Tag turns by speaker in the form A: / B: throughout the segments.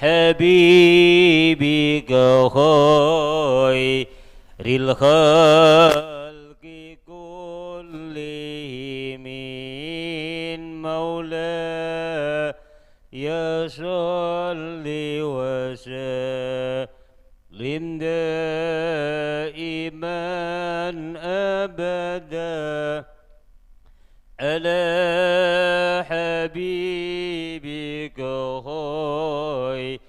A: حبيبك خير الخلق كلهم مولاي صل وسلم دائما أبدا على حبيبك خير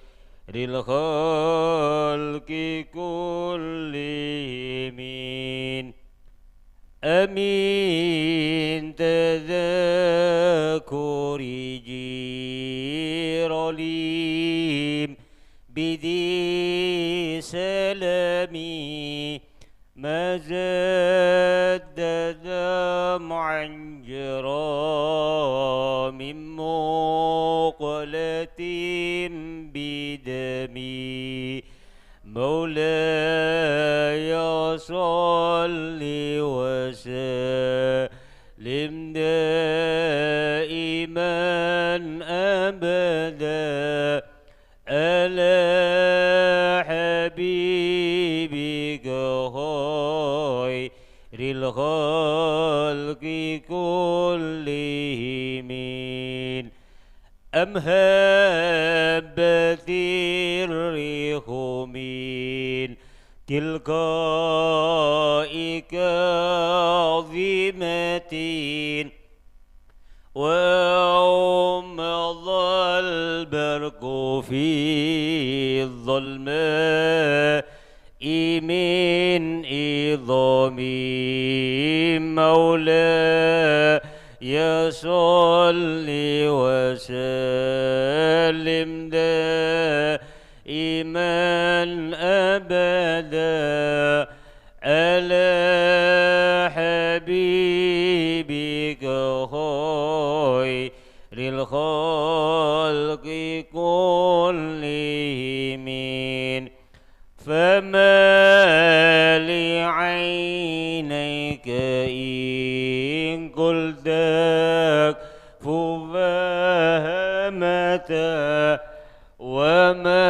A: الخلق كلهم أمين تذكر جيراني بذي سلامي ما زاد دمعا جرى من مقلة بدمي مولاي صل وسلم دائما أبدا على حبيبك خير الخلق كلهم أم هبت الريح من تلقاء كاظمة وأمض البرق في الظلماء من إظام مولاي صل وسلم دائما أبدا على حبيبك خير الخلق كلهم فما لعينيك إن قلت فهمتا وما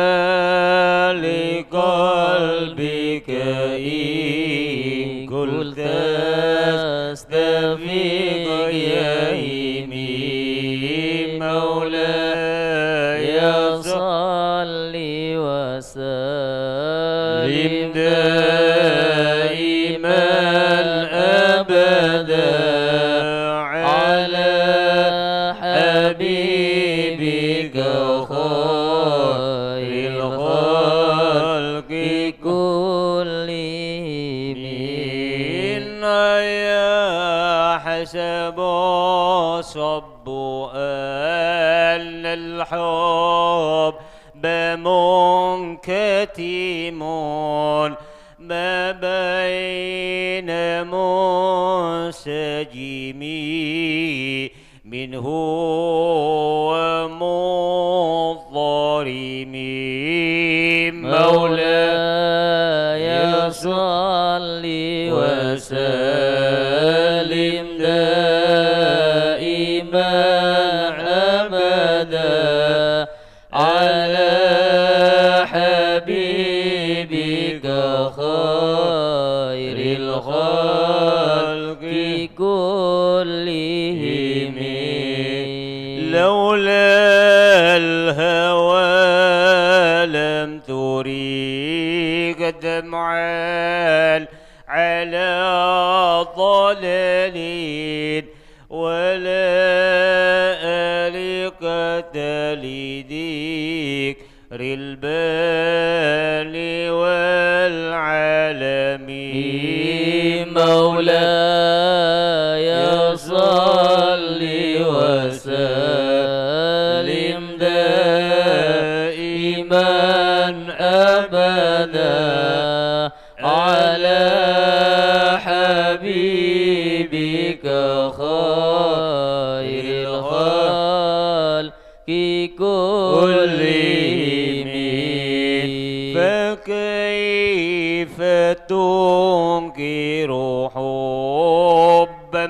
A: لقلبك إن قلت استفيق يا إيمي مولاي صل وسلم دائما أبدا على حبيبك خير الخلق كلهم يا حسب صب أن الحب منكتم ما بين منسجمي منه ومضطرمي مولاي صل وسلم دائما أبدا على حبيبك خير الخلق كلهم لولا الهوى لم تريك دمعا على ضلال ولا ألقت لذكر البال والعالمين مولاي صل وسلم دائما أبدا على حبيبك خير الخلق كلهم فكيف تنكر حبا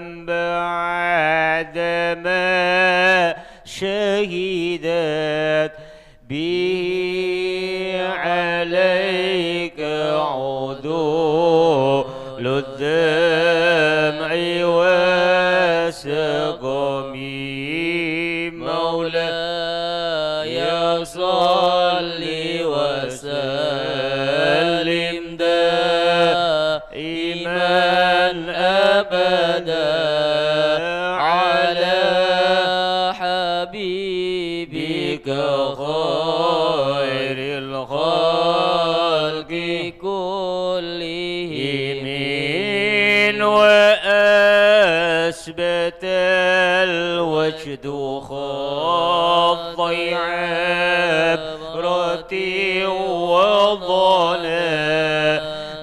A: بعدما شهدت به عليك عدول الدمع والسقم مولاي صل وسلم دائما أبدا على حبيبك خير الخلق كلهم وأثبت الوجد خضي عبرتي وظلا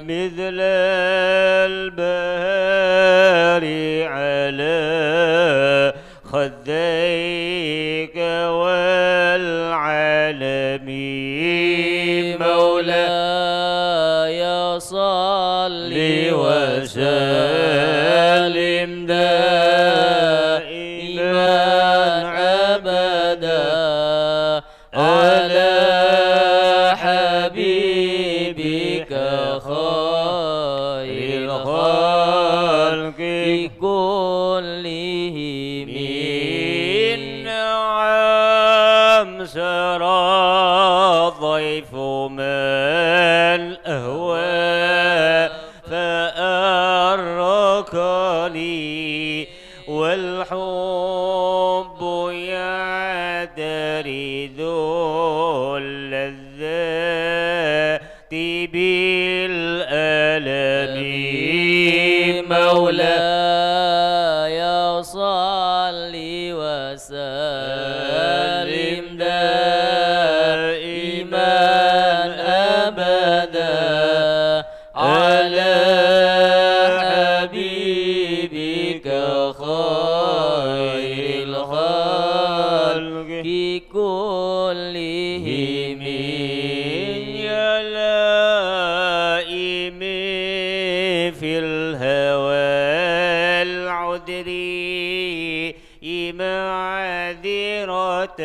A: مثل البهار على خديك والعالمين مولاي صل وسلم دائما أبدا على حبيبك خير الخلق كلهم نعم سرى الضيف من أهوى فأركني والحب يعتري ذو اللذات بالألم مولاي صل وسلم دائما أبدا على حبيبك خير الخلق كلهم يا لائم في الهوى العذري معذرة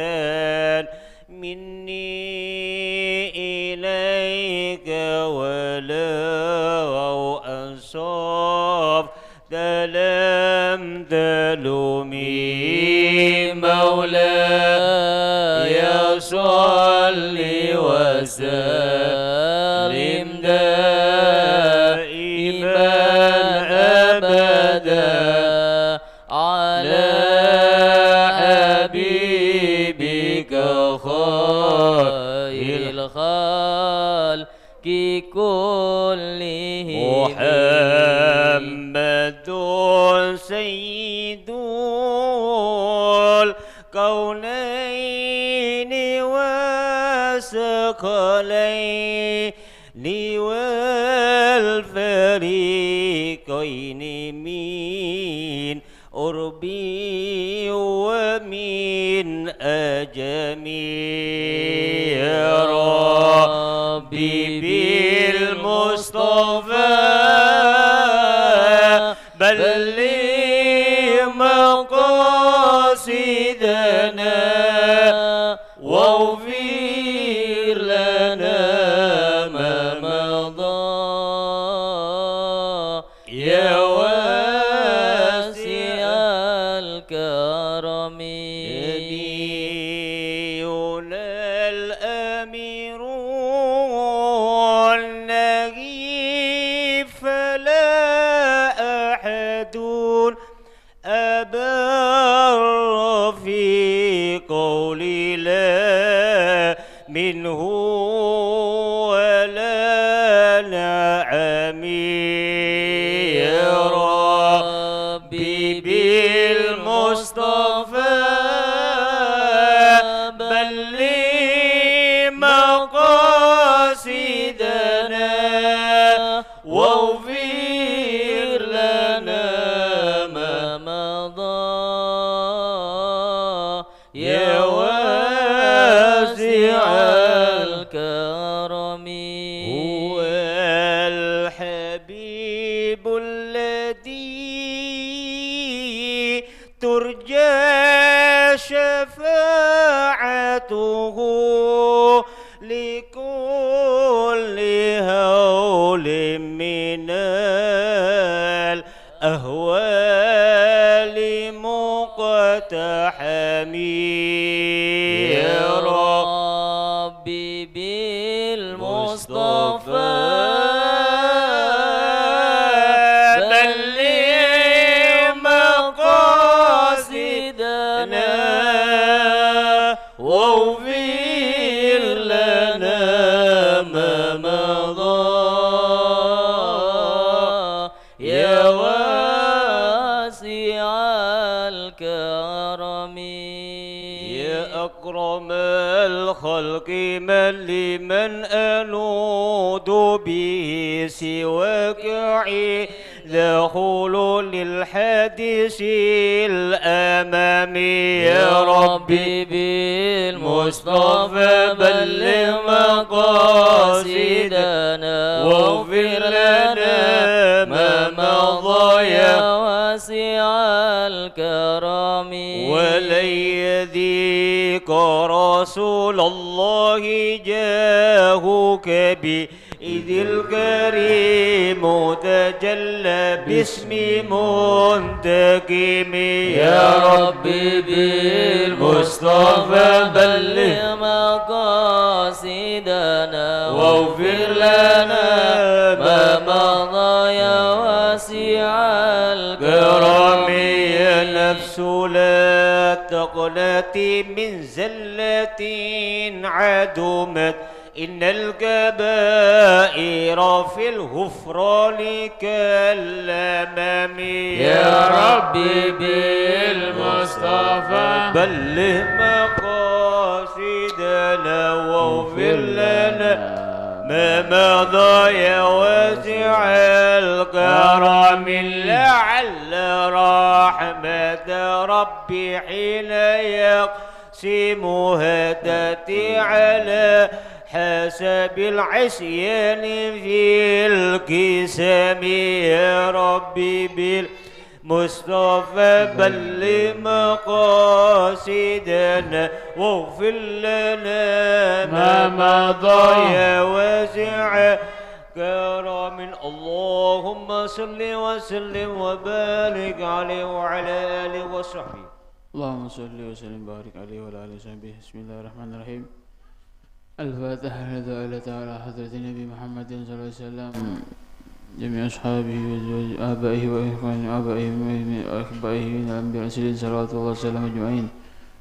A: مني إليك ولو أنصفت لم تلومي مولاي صل وسلم دائما أبدا على حبيبك خير الخلق كلهم محمد سيد الكونين والثقلين والفريقين من أربي ومن أجمي يا ربي بالمصطفى بلغ مقاصدنا واغفر لنا ما مضى يا واسع الكرم نبينا الأمير النجيب فلا أحد أبر في قول لا منه ولا نعم يا ربي بالمصطفى بلغ مقاصدنا واغفر لنا ما مضى يا واسع الكرم هو الحبيب الذي ترجى شفاعته لكل هول من الأهوال مقتحمي
B: يا ربي بالمصطفى
A: بلغ مقاصدنا واغفر لنا ما مضى
B: يا واسع الكرم
A: يا أكرم الخلق من لمن أنود به سواك إذا خلو للحديث الأمامي
B: يا ربي بالمصطفى بلغ مقاصدنا واغفر لنا ما مضى يا واسع الكرم
A: ولن يذيك رسول الله جاهك بإذ الكريم تجلى باسم منتقم
B: يا ربي بالمصطفى بلغ مقاصدنا واغفر لنا ما مضى يا واسع الكرم
A: يا نفس لا تقنطي من زلة عدمت إن الكبائر في الغفران كالأمام
B: يا ربي بالمصطفى
A: بلغ مقاصدنا واغفر لنا ما مضى يا واسع الكرم لعل رحمة ربي حين يقسمها تأتي على حسب العصيان في القسم يا ربي بالمصطفى بلغ مقاصدنا واغفر لنا ما مضى يا واسع كرم اللهم صل وسلم وبارك عليه وعلى آله وصحبه
C: اللهم صل وسلم وبارك عليه وعلى آله وصحبه بسم الله الرحمن الرحيم الفاتحة إلى تعالى حضرة النبي محمد صلى الله عليه وسلم جميع أصحابه وآبائه وإخوانه وأحبائه من الأنبياء والمرسلين صلوات الله وسلم أجمعين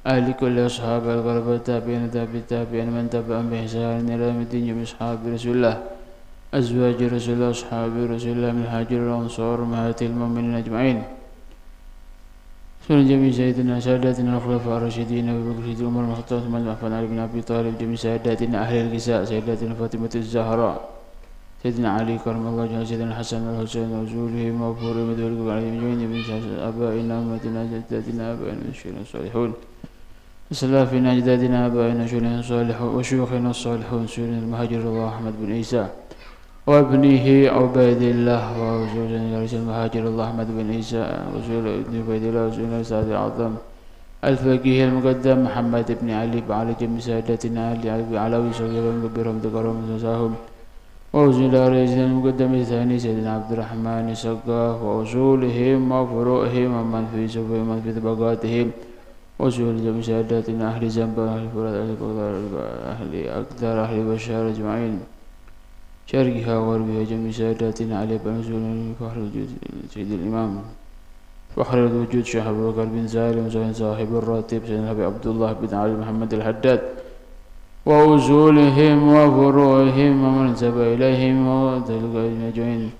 C: أهل كل أصحاب الغربة التابعين التابعين من تبعهم بإحسان إلى يوم الدين جميع أصحاب رسول الله أزواج رسول الله أصحاب رسول الله من الهاجر والأنصار أمهات المؤمنين أجمعين سنة جميع سيدنا ساداتنا الخلفاء الراشدين أبي بكر الصديق عمر بن الخطاب ثم عفان علي بن أبي طالب جميع ساداتنا أهل الكساء سيداتنا فاطمة الزهراء سيدنا علي كرم الله وجهه سيدنا الحسن والحسين وزولهم وغفورهم ودولهم عليهم أجمعين من آبائنا أمتنا جداتنا آبائنا الشيخين الصالحون السلام فينا أجدادنا آبائنا شيخنا الصالحون وشيوخنا الصالحون سيدنا المهاجر الله أحمد بن عيسى وابنه عبيد الله وزوج رئيس المهاجر الله أحمد بن عيسى وزوج ابن عبيد الله وزوج سعد العظم الفقيه المقدم محمد بن علي بعلى جميع سادتنا علي علوي صغيرهم كبيرهم ذكرهم وانثاهم وزوج رئيس المقدم الثاني سيدنا عبد الرحمن السقاف وأصولهم وفروعهم ومن في سبهم ومن في طبقاتهم وزوج جميع سادتنا أهل زنب أهل فرد أهل أقدار أهل بشار أجمعين شرقها وغربها جميع ساداتنا علي بن نزول فخر الوجود سيد الإمام فخر الوجود شيخ أبو بكر بن سالم صاحب الراتب سيدنا أبي عبد الله بن علي محمد الحداد وأصولهم وفروعهم ومن انتسب إليهم أجمعين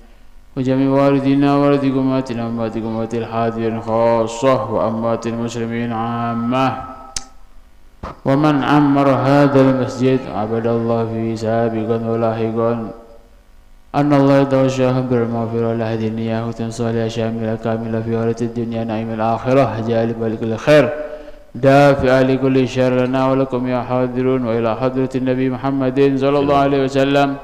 C: وجميع والدينا ووالدي أمهاتنا وأمهات أمهات الحاضرين خاصة وأمهات المسلمين عامة ومن عمر هذا المسجد عبد الله فيه سابقا ولاحقا أن الله يتوشاهم بالمغفرة والهدي النياه صالحة شاملة كاملة في ورث الدنيا نعيم الآخرة جالبة لكل خير دافع لكل شر لنا ولكم يا حاضرون وإلى حضرة النبي محمد صلى الله عليه وسلم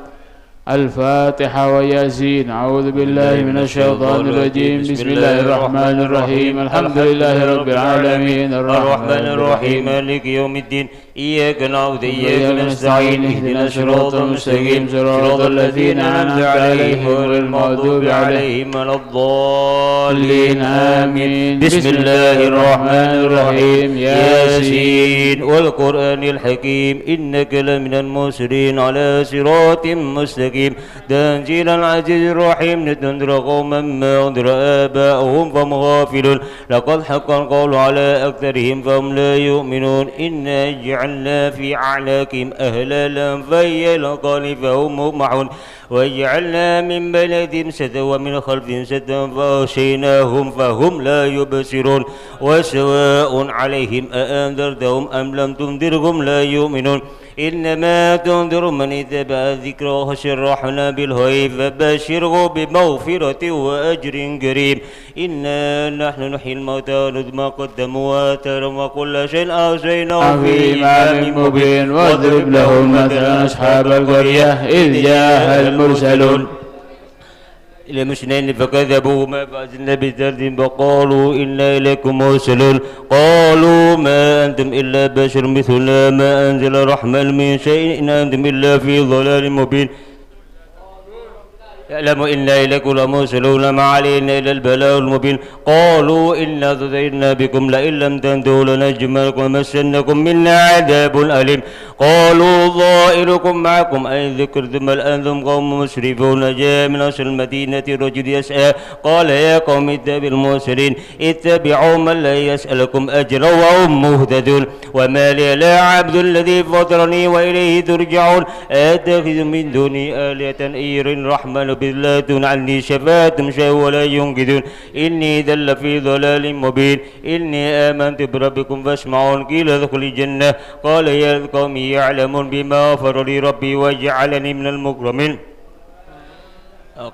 C: الفاتحة وياسين. أعوذ بالله من الشيطان الرجيم. بسم الله الرحمن الرحيم. الحمد لله رب العالمين الرحمن الرحيم
A: مالك يوم الدين إياك نعبد وإياك نستعين اهدنا الصراط المستقيم صراط الذين أنعمت عليهم غير المغضوب عليهم ولا الضالين آمين. بسم الله الرحمن الرحيم. ياسين والقرآن الحكيم إنك لمن المرسلين على صراط مستقيم تنزيل العزيز الرحيم لتنذر قوما ما أنذر آباؤهم فهم غافلون لقد حق القول على أكثرهم فهم لا يؤمنون إنا جعلنا في أعناقهم أغلالا فهي الأذقان فهم مقمحون وجعلنا من بين أيديهم سدا ومن خلفهم سدا فأغشيناهم فهم لا يبصرون وسواء عليهم أأنذرتهم أم لم تنذرهم لا يؤمنون إنما تنذر من اتبع الذكر وخشى الرحمن بالغيب فبشره بمغفرة وأجر كريم. إنا نحن نحيي الموتى ونذكر ما قدموا وآثارهم وكل شيء أحصيناه في إمام مبين.
C: واضرب لهم مثلا أصحاب القرية إذ جاءها المرسلون
A: إلى مسنين فكذبوهما فأزلنا بذرد وقالوا إنا إليكم مرسلون قالوا ما أنتم إلا بشر مثلنا ما أنزل الرحمن من شيء إن أنتم إلا في ضلال مبين. يعلم إنا إليكم لمرسلون ما علينا إلا البلاغ المبين. قالوا إنا ضررنا بكم لئن لم تنتهوا لنرجمنكم ومسنكم منا عذاب أليم. قالوا ضائركم معكم أين ذكرتم بل أنتم قوم مسرفون. جاء من أصل المدينة رجل يسعى قال يا قوم اتبعوا المرسلين اتبعوا من لا يسألكم أجرا وهم مهتدون. وما لي لا عبد الذي فطرني وإليه ترجعون أتخذ من دوني آلهة إن يردني الرحمن بالله دون عني شفاعة شيء ولا ينقذون. إني ذل في ضلال مبين. إني آمنت بربكم فاسمعون. قيل ادخل الجنة قال يا قوم يعلمون بما غفر لي ربي وجعلني من المكرمين.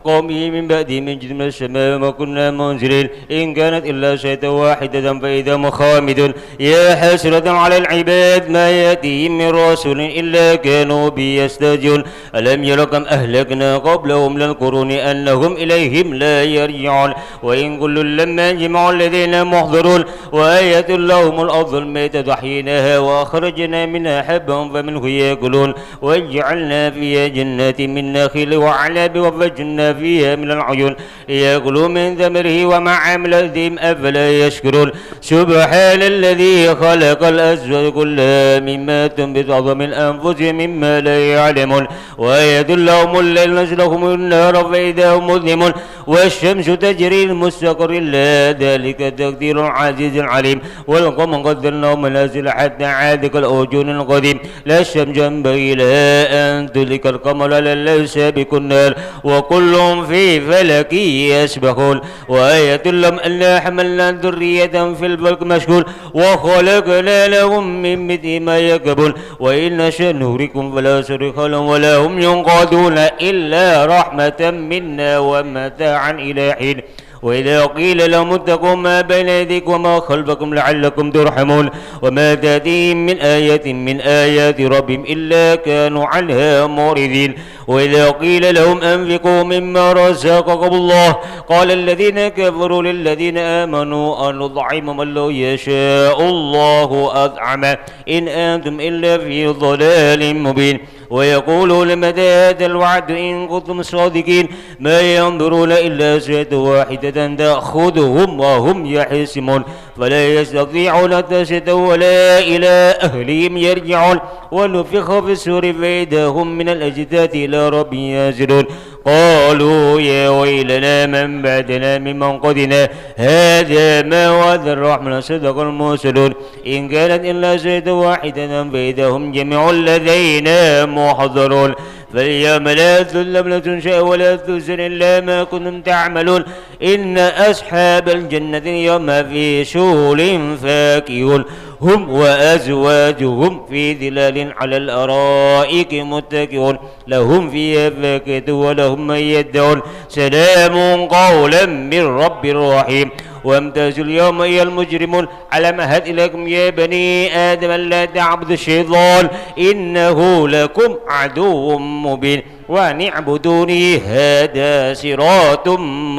A: قومي من بعدي من جد من السماء وما كنا منزلين إن كانت إلا شيئا واحدة فإذا هم خامدون. يا حسرة على العباد ما يأتيهم من رسول إلا كانوا بي يستهزئون. ألم يروا كم أهلكنا قبلهم من القرون أنهم إليهم لا يرجعون. وإن كل لما جمعوا الذين محضرون وآية لهم الأرض الميتة أحييناها وأخرجنا منها حبا فمنه يأكلون وجعلنا فيها جنات من نخيل وأعناب وفجرنا فيها من العيون يأكلوا من ثمره وما عمل أيديهم أفلا يشكرون. سبحان الذي خلق الأزواج كلها مما تنبت الأرض من أنفسهم مما لا يعلمون. وآية لهم الليل نسلخه من النهار فإذا هم مظلمون والشمس تجري لمستقر لها ذلك تقدير العزيز العليم. والقمر قدرناه منازل حتى عاد كالأرجون القديم لا الشمس ينبغي لها أن تدرك القمر ليل سابق النهار وكل في فلك يسبحون. وآية لهم أنا حملنا ذرية في الفلك مشغول وخلقنا لهم من مثل ما يركبون. وإن نشأ نهلكهم فلا صريخ لهم ولا هم ينقذون إلا رحمة منا ومتاعا إلى حين. وإذا قيل لهم اتقوا ما بين يديكم وما خلفكم لعلكم ترحمون. وما تأتيهم من آية من آيات ربهم إلا كانوا عنها معرضين. وإذا قيل لهم أنفقوا مما رزقكم الله قال الذين كفروا للذين آمنوا أن نطعم من لو يشاء الله أطعم إن أنتم إلا في ضلال مبين. ويقولون متى هذا الوعد إن كنتم صادقين ما ينظرون إلا ساعة واحدة تأخذهم وهم يحسمون فلا يستطيعون تسدا ولا إلى أهلهم يرجعون. ونفخ في السور فإذا هم من الأجداث إلى ربهم ينزلون. قالوا يا ويلنا من بعدنا ممن قدنا هذا ما وعد الرحمن صدق المرسلون. إن كانت إلا ساعة واحدة فإذا هم جميع لدينا محضرون. فاليوم لا تظلم شيئا ولا تجزون إلا ما كنتم تعملون. إن أصحاب الجنة اليوم في شغل فاكهون هم وأزواجهم في ظلال على الأرائك متكئون لهم فيها فاكهة ولهم من يدعون سلام قولا من رب رحيم. وامتازوا اليوم أيها المجرمون ألم أعهد إليكم يا بني آدم ألا تعبدوا الشيطان إنه لكم عدو مبين وأن اعبدوني هذا صراط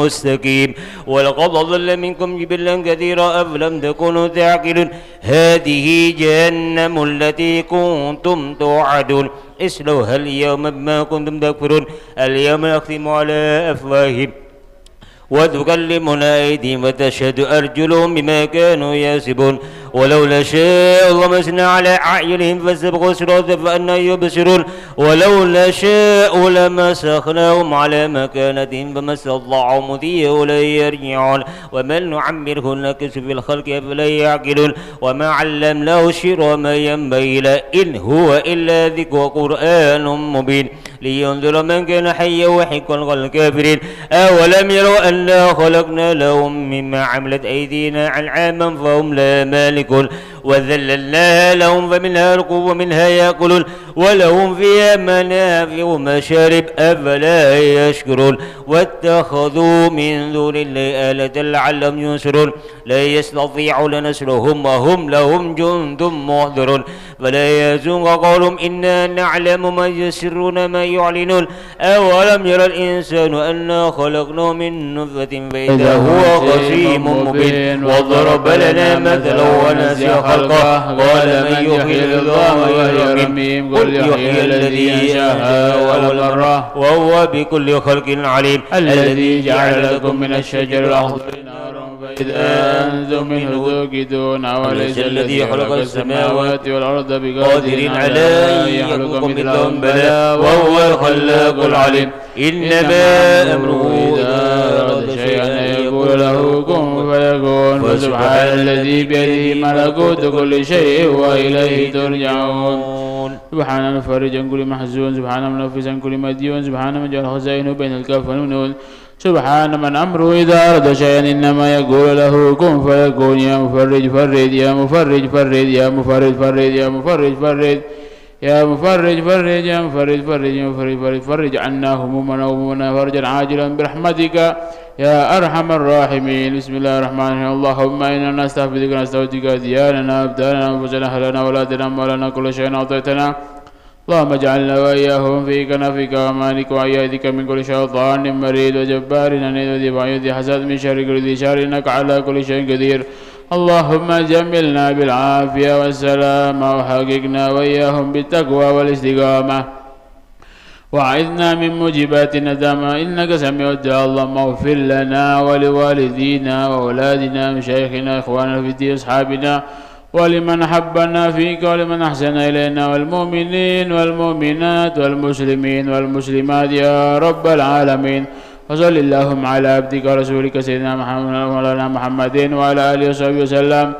A: مستقيم ولقد ضل منكم جبلا كثيرا أفلم تكونوا تعقلون هذه جهنم التي كنتم توعدون اصلوها اليوم بما كنتم تكفرون اليوم نختم على أفواههم وتكلمنا أيديهم وتشهد أرجلهم بما كانوا يكسبون ولولا شاء الله مسنا على أعينهم فاستبقوا الصراط فأنى يبصرون ولولا شاء لمسخناهم على مكانتهم فما استطاعوا مضيا ولا يرجعون ومن نعمره نكس في الخلق فلا يعقلون وما علمناه الشر ما ينبغي له إن هو إلا ذكر وقرآن مبين لينذر من كان حيا ويحق الكافرين أولم يروا أنا خلقنا لهم مما عملت أيدينا أنعاما فهم لا مالكون وذللناها لهم فمنها ركوب ومنها يأكلون ولهم فيها منافع ومشارب أفلا يشكرون واتخذوا من دون الله آلة لعلهم ينصرون لا يستطيعون نصرهم وهم لهم جند محضرون فلا يحزنك قولهم إنا نعلم ما يسرون ما يعلنون أولم يرى الإنسان أنا خلقناه من نطفة فإذا هو خصيم مبين وضرب لنا مثلا ونسي خلقه قال من يحيي العظام وهي رميم قل يحيي الذي أنشأها أول مرة وهو بكل خلق عليم
C: الذي جعل لكم من الشجر الأخضر نارا فإذا أنتم منه توقدون وليس الذي خلق السماوات والأرض بقادر على أن يخلق مثلهم بلى وهو الخلاق العليم إنما أمره إذا أراد شيئا أن يقول له كن فيكون فسبحان الذي بيده ملكوت كل شيء وإليه ترجعون سبحان المفرج عن كل محزون سبحان المنفذ عن كل مديون سبحان من جعل خزائنه بين الكاف والنون سبحان من أمره إذا أراد شيئا إنما يقول له كن فيكون يا مفرج فرد يا مفرج فرد يا مفرج فرد يا مفرج فرد يا مفرج فرج يا مفرج فرج يا مفرج فرج فرج عنا همومنا وهمومنا فرجا عاجلا برحمتك يا أرحم الراحمين بسم الله الرحمن الرحيم اللهم إنا نستعبدك ونستودعك دياننا أبداننا أنفسنا أهلنا أولادنا أموالنا كل شيء أعطيتنا اللهم اجعلنا وإياهم في كنفك وأمانك وأيادك من كل شيطان مريد وجبار عنيد وذي بعيد حسد من شر كل ذي شر إنك على كل شيء قدير اللهم جملنا بالعافية والسلامة وحققنا وإياهم بالتقوى والاستقامة وأعذنا من موجبات الندامة إنك سميع الدعاء اللهم اغفر لنا ولوالدينا وأولادنا مشايخنا إخواننا في الدين أصحابنا ولمن أحبنا فيك ولمن أحسن إلينا والمؤمنين والمؤمنات والمسلمين والمسلمات يا رب العالمين وصل اللهم على عبدك ورسولك سيدنا محمد وعلى محمد وعلى آله وصحبه وسلم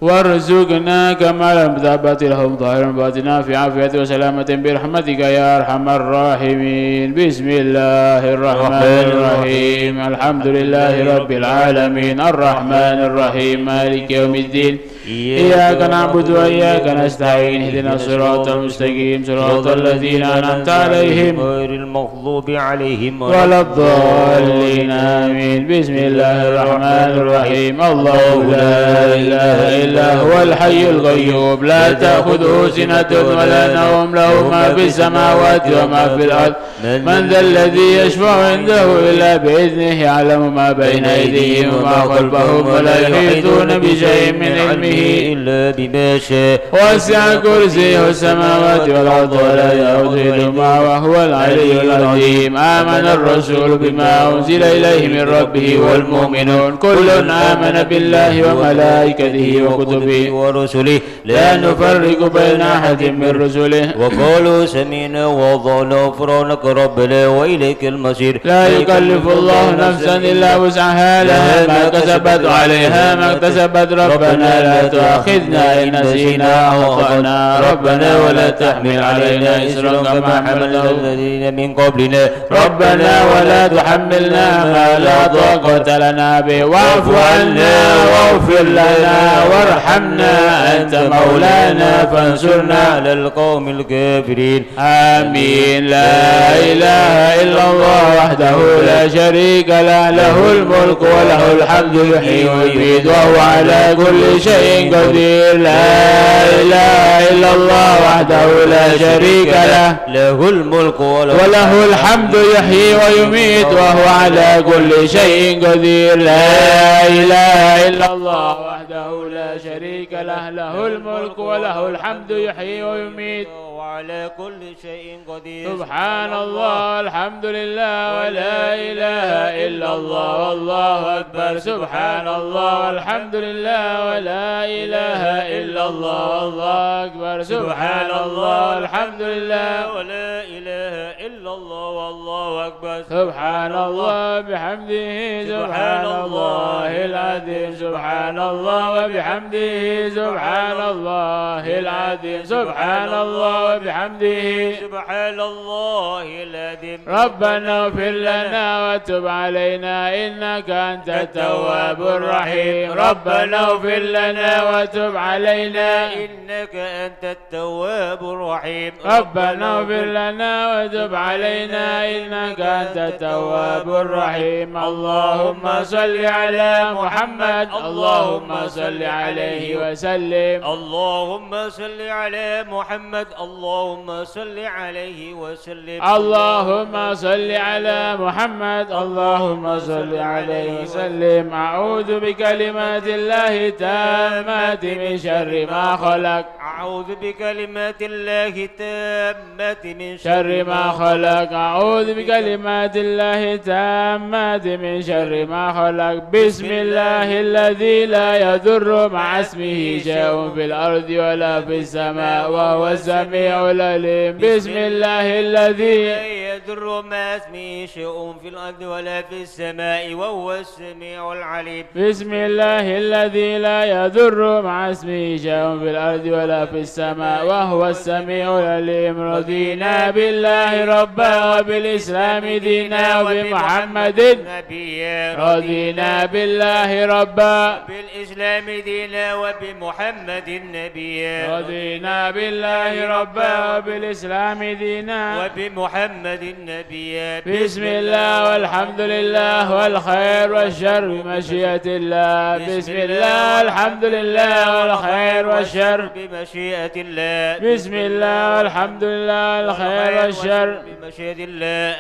C: وارزقنا كمال المتابعة لهم ظاهرا باطنا في عافية وسلامة برحمتك يا أرحم الراحمين بسم الله الرحمن الرحيم الحمد لله رب العالمين الرحمن الرحيم مالك يوم الدين إياك نعبد وإياك نستعين اهدنا الصراط المستقيم صراط الذين أنعمت عليهم
A: غير المغضوب عليهم
C: ولا الضالين آمين بسم الله الرحمن الرحيم الله لا إله إلا هو الحي القيوم لا تأخذه سنة ولا نوم له ما في السماوات وما في الأرض من ذا الذي يشفع عنده إلا بإذنه يعلم ما بين أيديهم وما خلفهم ولا يحيطون بشيء من علمه
A: إلا بما شاء
C: وسع كرسيه السماوات والأرض ولا يؤوده وهو العلي العظيم آمن الرسول بما أنزل إليه من ربه والمؤمنون كل آمن بالله وملائكته وكتبه
A: ورسله
C: لا نفرق بين أحد من رسله
A: وقالوا سمعنا وأطعنا غفرانك ربنا وإليك المصير
C: لا يكلف الله نفسا إلا وسعها لها ما كسبت وعليها ما اكتسبت ربنا لا تؤاخذنا إن نسينا أو أخطأنا ربنا ولا تحمل علينا إصرا كما حملنا
A: الذين من قبلنا
C: ربنا ولا تحملنا ما لا طاقة لنا به واعف عنا واغفر لنا وارحمنا أنت مولانا فانصرنا
A: على القوم الكافرين.
C: آمين. لا إله إلا الله وحده لا شريك له، له الملك وله الحمد يحيي ويميت وهو على كل شيء قدير. لا إله إلا الله وحده لا شريك له،
A: له الملك
C: وله الحمد يحيي ويميت وهو على كل شيء قدير. لا إله إلا الله وحده لا شريك له، له الملك وله الحمد يحيي ويميت
A: وعلى كل شيء قدير.
C: سبحان الله الحمد لله ولا إله إلا الله والله أكبر. سبحان الله والحمد لله ولا إله إلا الله والله أكبر. سبحان الله والحمد لله
A: ولا إله إلا الله والله أكبر.
C: سبحان الله بحمده سبحان الله العظيم. سبحان الله وبحمده سبحان الله العظيم. سبحان الله وبحمده
A: سبحان الله العظيم.
C: ربنا اغفر لنا وتب علينا إنك أنت التواب الرحيم. ربنا اغفر لنا وتب علينا
A: إنك أنت التواب الرحيم.
C: ربنا اغفر لنا وتب علينا إنك أنت التواب الرحيم. اللهم صل على محمد، اللهم صل عليه وسلم.
A: اللهم صل على محمد، اللهم صل عليه وسلم.
C: اللهم صل على محمد، اللهم صل عليه وسلم. أعوذ بكلمات الله التامات من شر ما خلق.
A: أعوذ بكلمات الله التامات من
C: شر ما خلق. أعوذ بكلمات الله التامات من شر ما خلق. بسم الله الذي لا يضر مع اسمه شيء في الأرض ولا في السماء وهو السميع العليم. بسم الله الذي
A: لا يضر مع اسمه شيء في الأرض ولا في السماء وهو السميع العليم.
C: بسم الله الذي لا يضر مع اسمه شيء في الأرض ولا في السماء وهو السميع العليم. رضينا بالله ربا وبالإسلام دينا وبمحمد نبيا. رضينا بالله ربا
A: بالإسلام دينا وبمحمد نبيا.
C: رضينا بالله ربا وبالإسلام دينا
A: وبمحمد نبيا.
C: بسم الله والحمد لله والخير والشر بمشيئة الله. بسم الله والحمد لله والخير والشر
A: بمشيئة الله.
C: بسم الله والحمد لله والخير والشر
A: بمشيئة الله.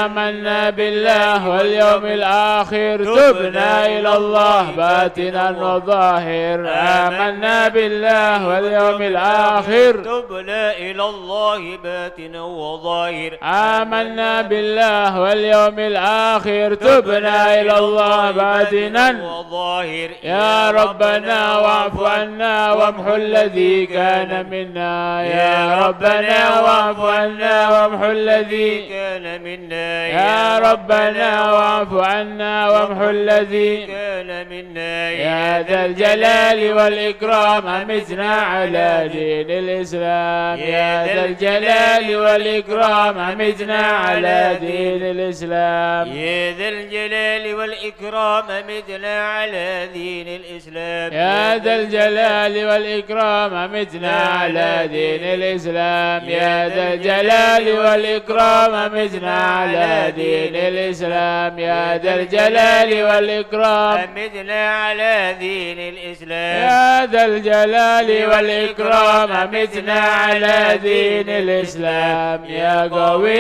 C: آمنا بالله واليوم الآخر تبنا إلى الله باطنا وظاهر. آمنا بالله واليوم الآخر
A: تبنا إلى الله باطنا وظاهر.
C: آمنا بالله واليوم الآخر تبنا إلى الله باطنا
A: وظاهر.
C: يا ربنا واعف عنا وامحو الذي كان منا. يا ربنا واعف عنا وامحو الذي
A: كان منا.
C: يا ربنا واعف عنا وامحو الذي
A: كان منا.
C: يا ذا الجلال والإكرام أمتنا على دين الإسلام. يا ذا الجلال والإكرام أمتنا على دين الإسلام.
A: يا ذا الجلال والإكرام أمتنا على دين الإسلام.
C: يا ذا الجلال والإكرام أمتنا على دين الإسلام. يا ذا الجلال والإكرام أمتنا على دين الإسلام. يا ذا الجلال والإكرام
A: أمتنا على دين الإسلام.
C: يا ذا الجلال والإكرام أمتنا على دين الإسلام. يا قوي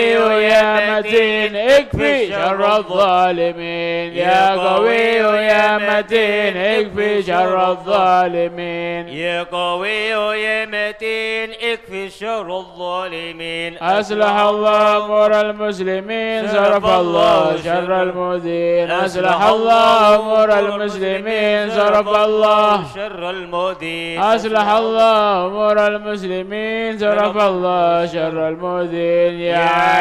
C: يا متين اكفي شر الظالمين. يا قوي يا متين اكفي شر الظالمين.
A: يا قوي يا متين اكفي شر الظالمين.
C: أصلح الله أمور المسلمين صرف الله شر المؤذين. أصلح الله أمور المسلمين صرف الله
A: شر المؤذين.
C: أصلح الله أمور المسلمين صرف الله شر المؤذين. يا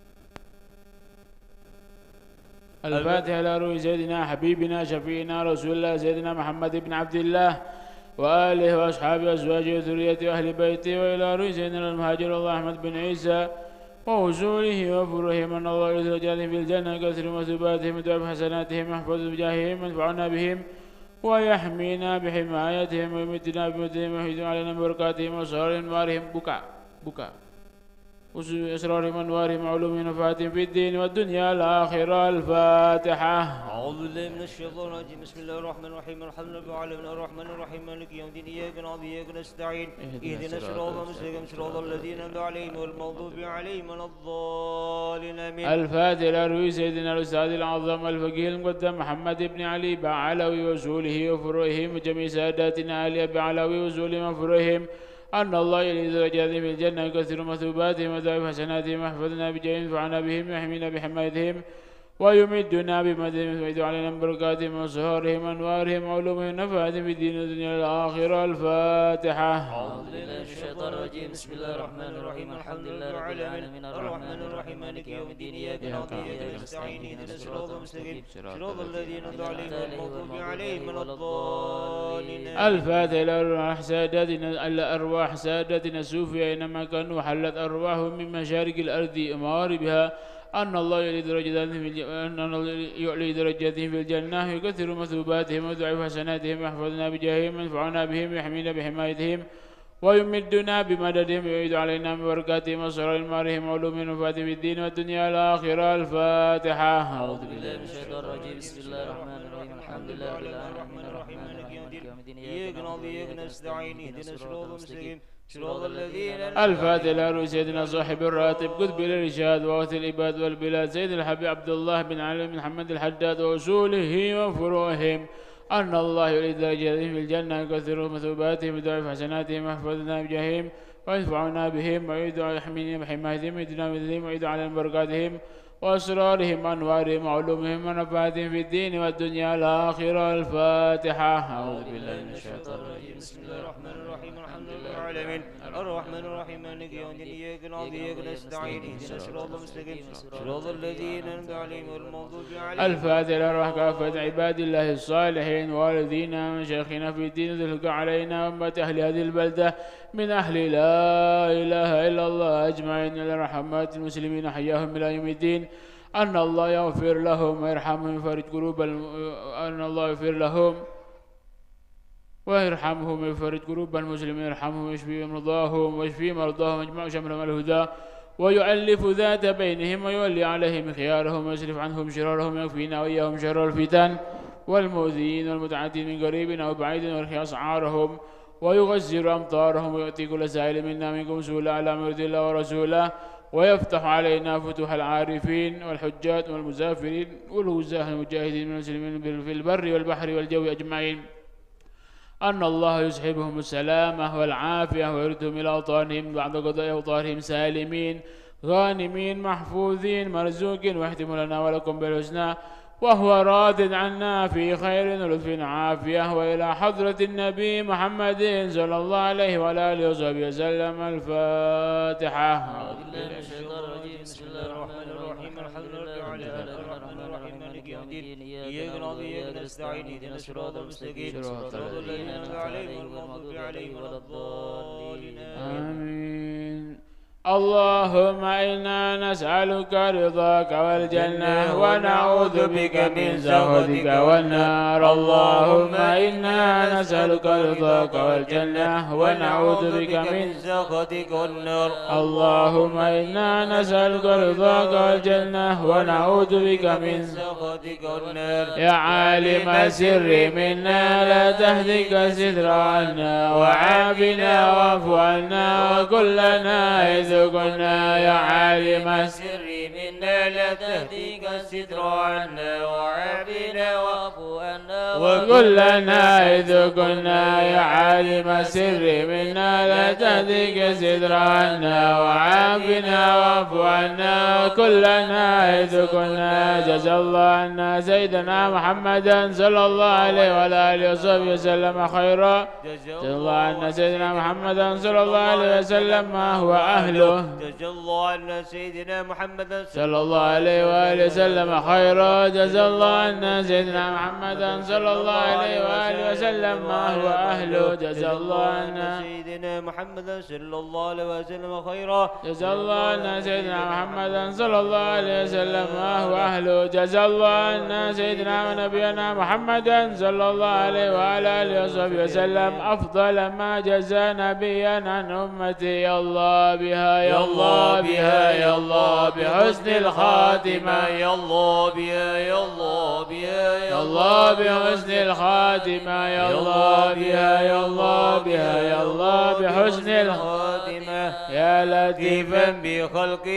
C: الفاتحة إلى روح سيدنا حبيبنا شفينا رسول الله سيدنا محمد بن عبد الله وآله وأصحابه وأزواجه وذريته وأهل بيته، وإلى روح سيدنا المهاجر الله أحمد بن عيسى ووصوله وفرهم أن الله يرجعهم في الجنة كثر مثوباتهم وضعف حسناتهم واحفظ بجاههم وانفعنا بهم ويحمينا بحمايتهم ويمدنا بمدهم ويحيد علينا ببركاتهم وأسرار أنوارهم بكاء أسرارهم أنوارهم علومهم ونفعاتهم في الدين والدنيا الآخرة. الفاتحة.
A: أعوذ بالله من الشيطان الرجيم. بسم الله الرحمن الرحيم. الحمد لله رب العالمين الرحمن الرحيم مالك يوم الدين إياك نعبد وإياك نستعين اهدنا الصراط المستقيم صراط الذين أنعمت عليهم غير المغضوب عليهم ولا الضالين آمين.
C: الفاتحة لروي سيدنا الأستاذ العظم الفقيه المقدم محمد بن علي بعلوي وصوله وفروعهم وجميع ساداتنا آل أبي علوي وصولهم وفروعهم أن الله يلي درجاتهم في الجنة يكثر مثوباتهم وضعف حسناتهم واحفظنا بجاههم وانفعنا بهم ويحمينا بحمايتهم ويمدنا بمدهم ويدعو علينا من بركاتهم وسهورهم وانوارهم وعلومهم ونفعاتهم في الدين والدنيا الآخرة. الفاتحة.
B: أعوذ بالله من الشيطان الرجيم. بسم الله الرحمن الرحيم. الحمد لله رب العالمين الرحمن الرحيم مالك يوم الدين إياك نعبد وإياك نستعين اهدنا الصراط المستقيم صراط الذين أنعمت عليهم غير المغضوب عليهم ولا الضالين.
C: الفاتحة إلى أرواح سادتنا الصوفية أينما كانوا حلت أرواحهم من مشارق الأرض ومغاربها أن الله يعلي درجاتهم في الجنة يكثر مثوباتهم ويضعف حسناتهم ويحفظنا بجاههم وينفعنا بهم ويحمينا بحمايتهم ويمدنا بمددهم ويعيد علينا من بركاتهم وأسرار أنوارهم وعلومهم ونفعاتهم في الدين والدنيا الآخرة. الفاتحة.
B: أعوذ بالله من الشيطان الرجيم. بسم الله الرحمن الرحيم. الحمد لله رب العالمين الرحمن الرحيم مالك يوم الدين إياك نعبد وإياك نستعين اهدنا الصراط المستقيم صراط الذين
C: الفاتحة لروي سيدنا صاحب الراتب قطب الإرشاد ووث العباد والبلاد سيد الحبيب عبد الله بن علي بن محمد الحداد وأصوله وفروعهم أن الله يريد درجاتهم في الجنة يكثر مثوباتهم ويضاعف حسناتهم ويحفظنا بجاههم وينفعنا بهم ويحمينا بحمايتهم ويدنا بذلهم ويعيد علينا بركاتهم وأسرارهم وأنوارهم وعلومهم ونفعاتهم في الدين والدنيا الآخرة. الفاتحة. أعوذ بالله من الشيطان الرجيم.
A: بسم الله الرحمن الرحيم. الحمد لله رب العالمين الرحمن الرحيم مالك يوم الدين إياك نعبد وإياك نستعين اهدنا الصراط المستقيم صراط الذين أنعمت عليهم غير المغضوب عليهم.
C: الفاتحة لروح كافة عباد الله الصالحين والذين من شيخنا في الدين ذلك علينا أمة أهل هذه البلدة من أهل لا إله إلا الله أجمعين إلى رحمات المسلمين حياهم إلى يوم الدين أن الله يغفر لهم ويرحمهم ويفرج قلوب أن الله يغفر لهم ويرحمهم ويفرج قلوب المسلمين يرحمهم ويشفي مرضاهم ويشفي مرضاهم ويجمع شملهم الهدى ويؤلف ذات بينهم ويولي عليهم خيارهم ويصرف عنهم شرارهم ويكفينا وإياهم شر الفتن والمؤذين والمتعدين من قريب أو بعيد ويرخي أسعارهم ويغزر أمطارهم ويؤتي كل سائل منا منكم سؤلا على ما يرضي الله ورسوله ويفتح علينا فتوح العارفين والحجات والمسافرين والغزاة المجاهدين من المسلمين في البر والبحر والجو أجمعين أن الله يسحبهم السلامة والعافية ويردهم إلى أوطانهم بعد قضاء أوطارهم سالمين غانمين محفوظين مرزوقين ويختم لنا ولكم بالحسنى وهو راض عنا في خير ولطف عافية وإلى حضرة النبي محمد صلى الله عليه وعلى آله وصحبه وسلم. الفاتحة.
B: أعوذ بالله من الشيطان الرجيم. بسم الله الرحمن الرحيم. الحمد لله رب العالمين الرحمن الرحيم مالك يوم الدين إياك نعبد وإياك نستعين اهدنا الصراط المستقيم صراط الذين أنعمت عليهم غير المغضوب عليهم ولا الضالين.
C: آمين. اللهم إنا نسألك رضاك والجنة ونعوذ بك من سخطك والنار. اللهم إنا نسألك رضاك والجنة ونعوذ بك من
A: سخطك والنار.
C: اللهم إنا نسألك رضاك والجنة ونعوذ بك من
A: سخطك والنار.
C: يا عالم السر منا لا تهدك ستر عنا وعافنا واعف عنا وكلنا إذ كنا يا عالم السر
B: منا لا تهديك الستر عنا وعافنا واعف عنا
C: وكلنا إذ كنا يا عالم السر منا لا تهديك الستر عنا وعافنا واعف عنا وكلنا إذ كنا. جزا الله عنا سيدنا محمدا صلى الله عليه وعلى آله وصحبه وسلم خيرا. جزا الله عنا سيدنا محمدا صلى الله عليه وسلم ما هو أهل وأهله
A: جزا الله عنا سيدنا محمد
C: صلى الله عليه وآله وسلم خيرا جزا الله عنا سيدنا محمدا صلى الله عليه وآله وسلم ما هو أهله جزا الله عنا
A: سيدنا محمد صلى الله عليه وسلم خيرا
C: جزا الله عنا سيدنا محمدا صلى الله عليه وسلم ما هو أهله جزا الله عنا سيدنا ونبينا محمدا صلى الله عليه وعلى آله وصحبه وسلم أفضل ما جزى نبيا عن أمتي يا الله بها يا الله بها يا الله بحسن الخاتمة
A: يا الله بها يا الله بها
C: يا الله بحسن الخاتمة يا الله بها يا الله بها يا الله بحسن الخاتمة يا لطيفا
A: بخلقه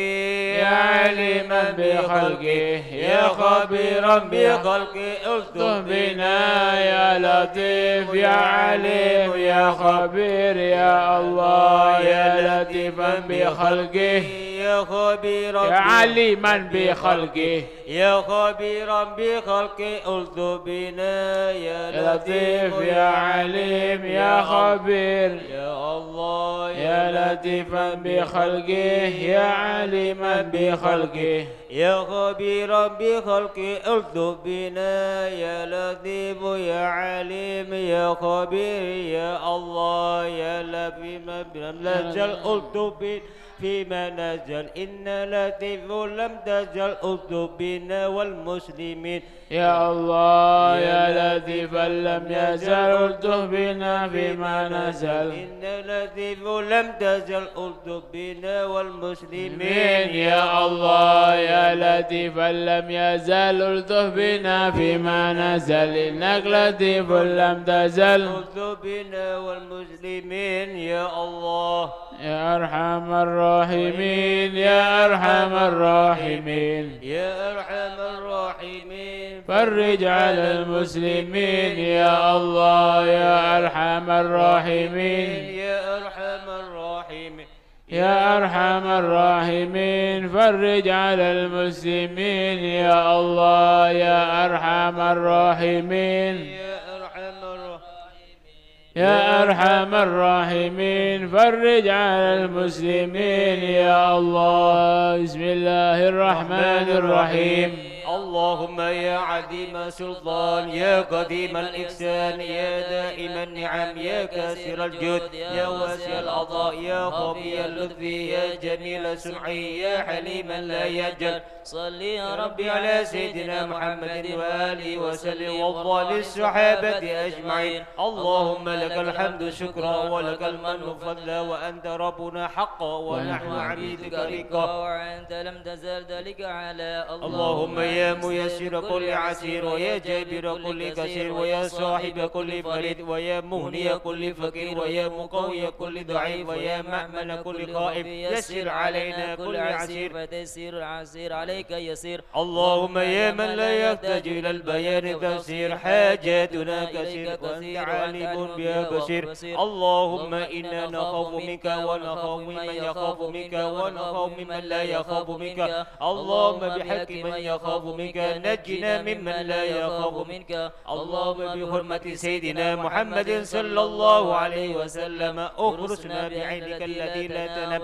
C: يا عليما بخلقه يا خبيرا بخلقه
A: افتح
C: بنا يا لطيف يا عليم يا خبير يا الله يا لطيفا بخلقه
A: يا خبيرا
C: يا عليما بخلقه
A: يا خبيرا بخلقه افتح بنا
C: يا لطيف يا عليم يا خبير
A: يا الله
C: يا لطيفا بخلقه يا عليما بخلقه
A: يا خبيرا بخلقه افتح بنا يا لطيف يا عليم يا خبير يا الله يا لطيفا بنزل افتح بنا فيما نزل إن لطيف لم تزل افتح بنا والمسلمين
C: يا الله يا لطيفا لم يزل الطف بنا فيما نزل
A: إن لطيف لم تزل افتح بنا والمسلمين
C: يا الله يا لطيفا لم يزل الطف بنا فيما نزل إنك لطيف لم تزل
A: افتح بنا والمسلمين يا الله
C: يا أرحم الراحمين يا أرحم الراحمين
A: يا أرحم الراحمين
C: فرج على المسلمين يا الله يا أرحم الراحمين
A: يا أرحم الراحمين
C: يا أرحم الراحمين فرج على المسلمين يا الله يا أرحم الراحمين
A: يا أرحم الراحمين
C: يا أرحم الراحمين فرج على المسلمين يا الله بسم الله الرحمن الرحيم
A: اللهم يا عديم سلطان يا قديم الإحسان يا دائم النعم يا كاسر الجود يا واسع العطاء يا خفي اللطف يا جميل السمع يا حليما لا يجل
B: صل يا
A: ربي على سيدنا محمد وآله وسلم وأفضل الصحابة أجمعين اللهم لك الحمد شكرا ولك المن فضلا وأنت ربنا حقا ونحن عبيدك رقا
B: وأنت لم تزل ذلك على
A: اللهم يا ميسر كل عسير ويا جابر كل كسير ويا صاحب كل فريد ويا مهني كل فقير ويا مقوي كل ضعيف ويا مأمن كل خائف يسر علينا كل عسير
B: فتيسير العسير عليك يسير
A: اللهم يا من لا يحتاج إلى البيان تفسير حاجاتنا كثير وأنت عالم بها بصير اللهم إنا نخاف منك ونخاف ممن يخاف منك ونخاف ممن لا يخاف منك اللهم بحق من يخاف منك نجنا ممن لا يخاف منك اللهم بحرمة سيدنا محمد صلى الله عليه وسلم اخرسنا بعينك التي لا تنام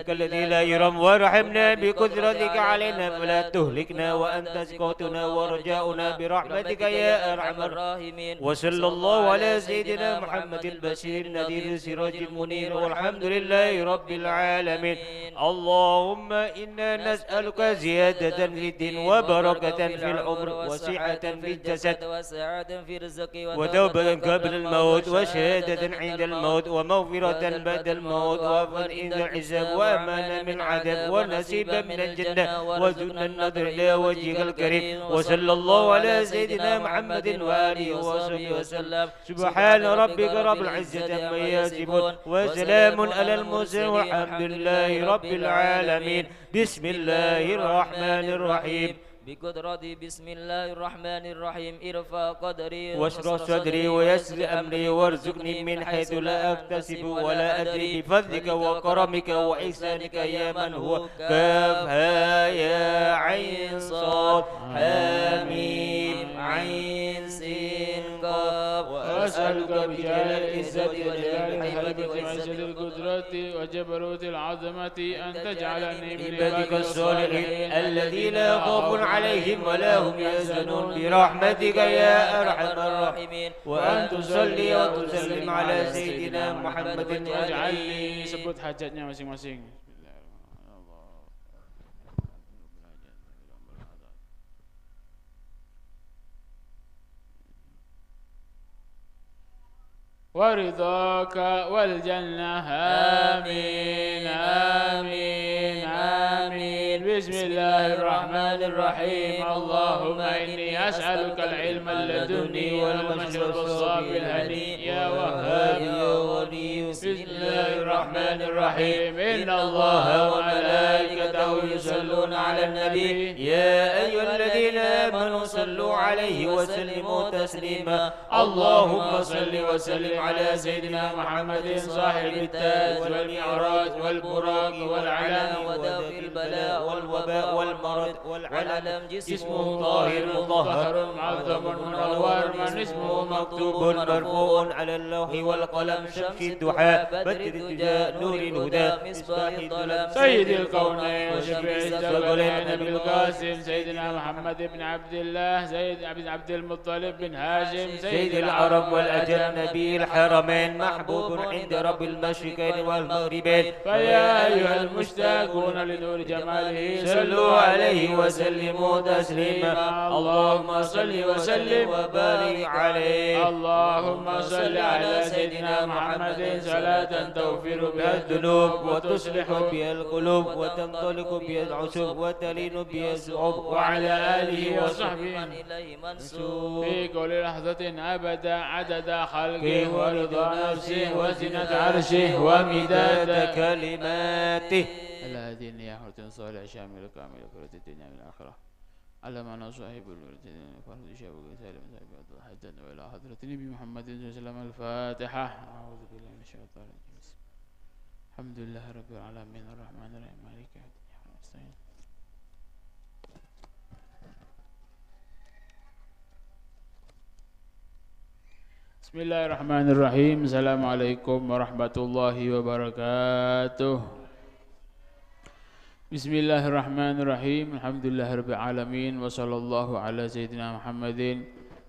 A: الذي لا يرم وارحمنا بقدرتك علينا فلا تهلكنا وأنت سكوتنا ورجاؤنا برحمتك يا أرحم الراحمين وصلى الله على سيدنا محمد البشير النذير السراج المنير والحمد لله رب العالمين اللهم إنا نسألك زيادة في الدين وبركة في العمر وسعة في الجسد
B: وسعة في الرزق
A: وتوبة قبل الموت وشهادة عند الموت ومغفرة بعد الموت وعفوا عند الحساب وأمانا من عذاب ونصيبا من الجنة وزن النظر إلى وجهك الكريم وصلى الله على سيدنا محمد وآله وصحبه وسلم سبحان ربك رب العزة عما يصفون وسلام على المرسلين والحمد لله رب العالمين بسم الله الرحمن الرحيم
B: بقدرتي بسم الله الرحمن الرحيم ارفع قدري
A: واشرح صدري ويسر أمري وارزقني من حيث لا أكتسب ولا أدري بفضلك وكرمك وإحسانك يا من هو كافها يا عين صاد حميم عين سين قاف وأسألك
C: جلال العزة وجلال الهيبة وعزة القدرة وجبروت العظمة أن تجعلني من عبادك الصالحين
A: الذين لا خوف عليهم ولا هم يحزنون برحمتك يا أرحم الراحمين وأن تصلي وتسلم على سيدنا محمد
C: واجعل لي sebut hajatnya masing-masing. ورضاك والجنة آمين آمين آمين. بسم الله الرحمن الرحيم. اللهم إني أسألك العلم اللدني والمشرب الصافي الهني يا وهاب يا غني. بسم الله الرحمن الرحيم. إن الله وملائكته يصلون على النبي
A: يا أيها الذين آمنوا صلوا عليه وسلموا تسليما.
C: اللهم صل وسلم على سيدنا محمد صاحب التاج والمعراج والبراق والعلم
A: ودافع البلاء والوباء والمرض والعلم
C: جسمه طاهر مطهر معظم منور من اسمه مكتوب
A: مرفوع على اللوح والقلم شمس الدحى بدر الدجى نور الهدى مصباح الظلام
C: سيد الكونين وشفيع الثقلين نبي القاسم سيدنا محمد بن عبد الله سيد عبد المطلب بن هاشم
A: سيد العرب والأجل نبي الحرمين محبوب عند رب المشرقين والمغربين.
C: فيا أيها المشتاقون لنور جماله
A: صلوا عليه وسلموا تسليما. اللهم صل وسلم وبارك عليه.
C: اللهم صل على سيدنا محمد صلاة تغفر بها الذنوب
A: وتصلح بها القلوب وتنطلق بها العصب وتلين بها الصعوب
C: وعلى آله وصحبه
B: إليه منسوب
C: في كل لحظة أبدا عدد خلقه ورضا نفسه وزنة عرشه ومداد
A: كلماته.
C: الذين يحرتون صالح شامل كامل كرة الدنيا من الآخرة على ما نصاحب الوردين فرد شابه سالم صاحب حتى وإلى حضرة النبي محمد صلى الله عليه وسلم. الفاتحة. أعوذ بالله من الشيطان الرجيم. الحمد لله رب العالمين الرحمن الرحيم مالك يوم الدين نستعين. بسم الله الرحمن الرحيم. السلام عليكم ورحمة الله وبركاته. بسم الله الرحمن الرحيم. الحمد لله رب العالمين وصلى الله على سيدنا محمد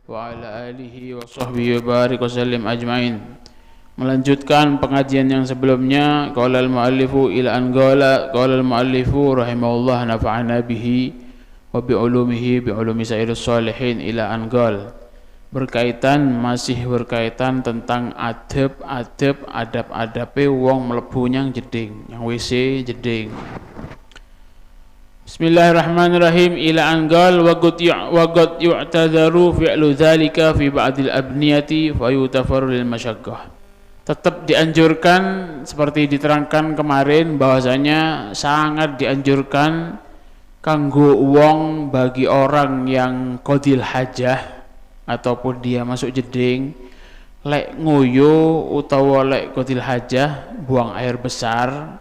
C: وعلى آله وصحbihi وبارك وسلم أجمعين. Melanjutkan pengajian yang sebelumnya, qala al-muallifu ila an qala al-muallifu rahimahullah nafa'ana bihi wa bi ulumihi bi ulumi sairus sholihin ila an qala. Masih berkaitan tentang adab-adabe wong mlebu nyang jeding, yang WC jeding. Bismillahirrahmanirrahim. Ila angal wa qad yu'tadharu fi'lu dzalika fi ba'dil abniyati fa yutafaru lil masyaqqah. Tetap dianjurkan seperti diterangkan kemarin bahwasanya sangat dianjurkan kanggo wong bagi orang yang qadil hajah ataupun dia masuk jeding lek ngoyo utawa lek qadil hajah buang air besar,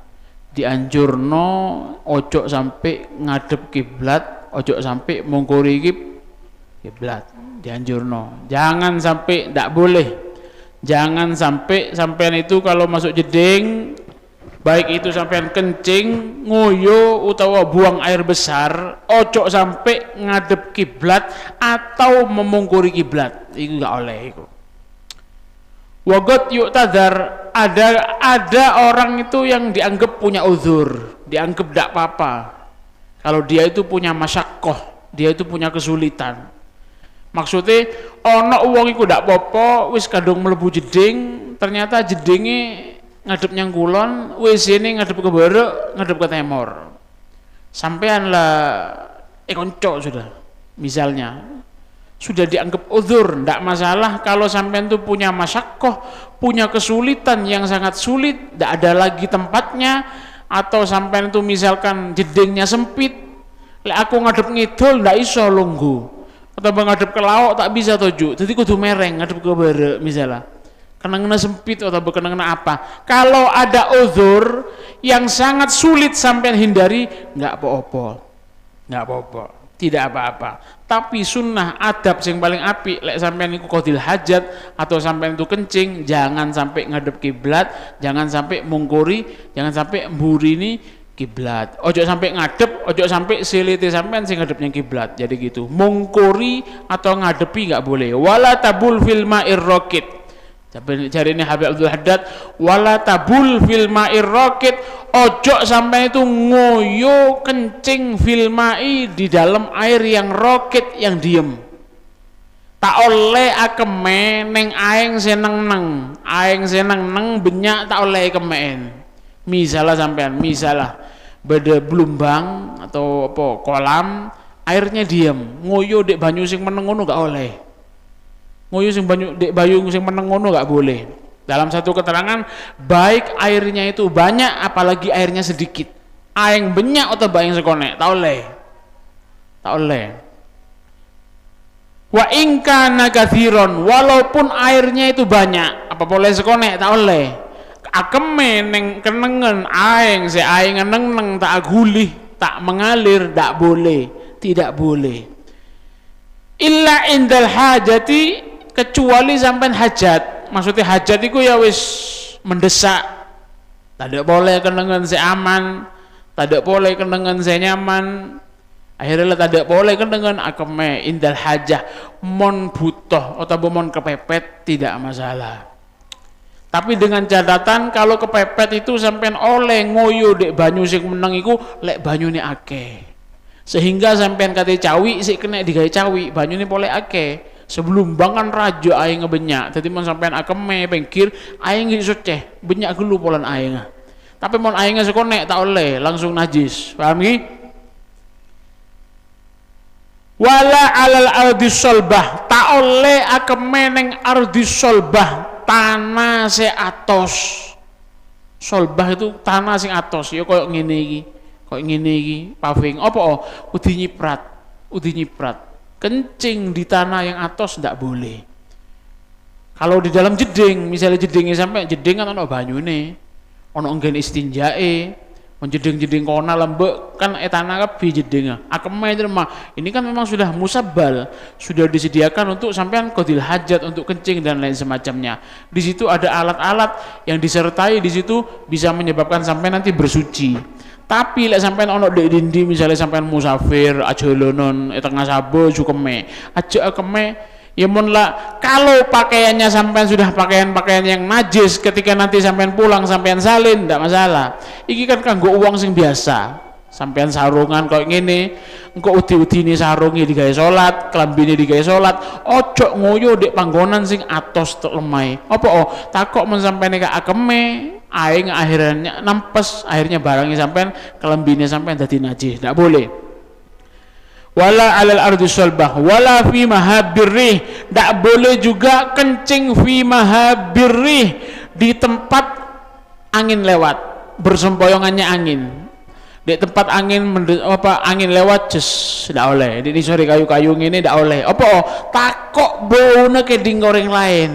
C: dianjurno ojo sampai ngadep kiblat, ojo sampai mungkuri kiblat, dianjurno. Jangan sampai, ndak boleh. Jangan sampai sampean itu kalau masuk jeding, baik itu sampean kencing, ngoyo utawa buang air besar, ojo sampai ngadep kiblat atau memungkuri kiblat. Itu enggak oleh itu. Wagot yuk tadar, ada orang itu yang dianggap punya uzur, dianggap tidak apa-apa. Kalau dia itu punya masyakoh, dia itu punya kesulitan. Maksudnya, ono uang itu tidak apa-apa, wis kadung melebu jeding, ternyata jedingnya ngadep nyang kulon, WC ini ngadep ke barat, ngadep ke timur. Sampean lah, konco sudah, misalnya. Sudah dianggap uzur, tidak masalah kalau sampean itu punya masyakoh, punya kesulitan yang sangat sulit, tidak ada lagi tempatnya, atau sampean itu misalkan jedingnya sempit, lek aku ngadep ngidul tidak iso lunggu, atau ngadep ke lauk tak bisa toju, jadi kudu mereng ngadep ke barat misalnya, kena sempit atau kena apa. Kalau ada uzur yang sangat sulit sampean hindari, nggak apa-apa, nggak apa-apa. tidak apa-apa. Tapi sunnah adab yang paling apik lek sampean niku qadil hajat atau sampean itu kencing, jangan sampai ngadep kiblat, jangan sampai mungkuri, jangan sampai mburini kiblat. Ojo sampai ngadep, ojo sampai silite sampean sing ngadepnya kiblat. Jadi gitu. Mungkuri atau ngadepi enggak boleh. Wala tabul fil ma'ir raqid. Jari ini Habib Abdul Haddad, wala tabul fil ma'ir raqid, ojo sampai itu ngoyo kencing fil ma'i di dalam air yang raqid, yang diem. Tak oleh akeme neng aeng seneng neng benyak tak oleh kemeen. Misalnya sampean, misalnya beda belumbang atau apa kolam, airnya diem, ngoyo dek banyu sing meneng ngono gak oleh. Ngoyo sing banyu dek bayu sing meneng ngono gak boleh. Dalam satu keterangan, baik airnya itu banyak apalagi airnya sedikit. Aing banyak atau baing sekonek, tak oleh. Tak oleh. Wa in kana katsiron, walaupun airnya itu banyak, apa boleh sekonek, tak oleh. Akeme neng kenengen aing se aing neng tak agulih, tak mengalir, tak boleh, tidak boleh. Illa indal hajati, kecuali sampai hajat. Maksudnya hajat itu ya wis mendesak, tidak boleh kenengan se aman, tidak boleh kenengan se nyaman, akhirnya tidak boleh kenengan akeme indal hajah, mon butuh atau mon kepepet tidak masalah. Tapi dengan catatan kalau kepepet itu sampean oleh ngoyo dek banyu sing meneng iku lek banyune akeh. Sehingga sampean kate cawi sik kena digawe cawi, banyune boleh akeh. Sebelum bangan raja aing ngebenyak. Dadi mon sampean akeme pengkir aing iso ceh, benyak gelu polan aing. Tapi mon aing sekonek tak oleh, langsung najis. Paham nggih? Wala alal ardis solbah, tak oleh akeme ning ardis solbah, tanah se atos. Solbah itu tanah sing atos, ya koyo ngene iki. Koyo ngene iki, paving. Apa? Udi nyiprat. Kencing di tanah yang atos ndak boleh. Kalau di dalam jeding, misalnya jedingnya sampai jeding kan ono banyune, ono nggen istinjae, jeding kona lembek kan tanah kabeh jedingnya. Akeme mah ini kan memang sudah musabbal, sudah disediakan untuk sampean qadil hajat, untuk kencing dan lain semacamnya. Di situ ada alat-alat yang disertai, di situ bisa menyebabkan sampean nanti bersuci. Tapi lek sampean ono dek dindi, misalnya sampean musafir aja lonon tengah sabo cukeme aja akeme ya mon lah, kalau pakaiannya sampean sudah pakaian yang najis, ketika nanti sampean pulang sampean salin ndak masalah. Iki kan kanggo uang sing biasa. Sampean sarungan kok ngene, engko udi-udine sarunge digawe salat, klambine digawe salat, ojo ngoyo dek panggonan sing atos tek lemai. Apa takok men sampean nek akeme aing akhirnya nampes, akhirnya barangnya sampean kelambine sampean dadi najis, ndak boleh. Wala alal ardi salbah wala fi mahabirrih, ndak boleh juga kencing fi mahabirrih, di tempat angin lewat, bersempoyongannya angin. Di tempat angin angin lewat jes ndak oleh. Di sore kayu-kayu ngene ndak oleh. Apa takok baune ke ding orang lain.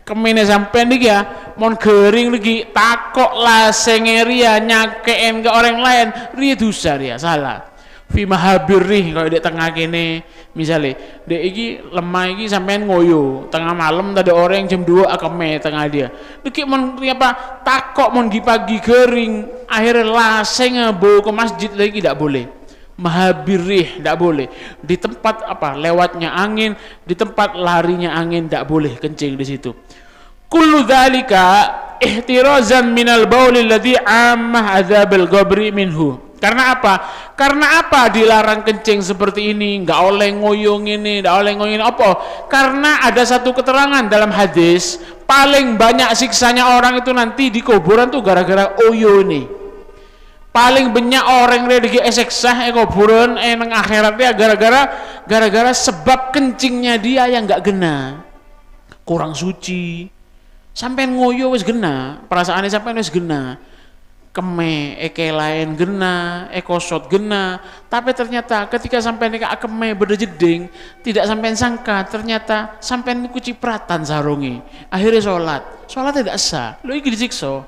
C: Kemene sampean iki ya, mon gering lagi takok lah sengeria nyakeen ke orang lain, ria dosa ria, salah. Fi mahabirrih kalau di tengah kene, misalnya dek iki lemah iki sampean ngoyo, tengah malam tadi orang jam 2 akeme tengah dia. Deki mon apa takok mon di pagi gering, akhirnya laseng bawa ke masjid lagi tidak boleh. Mahabirrih tidak boleh. Di tempat apa lewatnya angin, di tempat larinya angin tidak boleh kencing di situ. Kullu dzalika ihtirazan minal bauli alladhi ammah adzabil qabri minhu. Karena apa? Karena apa dilarang kencing seperti ini? Enggak oleh ngoyong ini, enggak oleh ngoyong ini. Apa? Karena ada satu keterangan dalam hadis, paling banyak siksanya orang itu nanti di kuburan tuh gara-gara oyo ini. Paling banyak orang yang disiksa kuburan nang akhiratnya gara-gara sebab kencingnya dia yang enggak gena. Kurang suci. Sampean ngoyo wis gena, perasaane sampean wis gena. Keme eke lain gena, ekosot gena, tapi ternyata ketika sampai nika keme berjeding tidak sampai sangka, ternyata sampai niku cipratan sarungi, akhirnya sholat tidak sah, lo iki disiksa.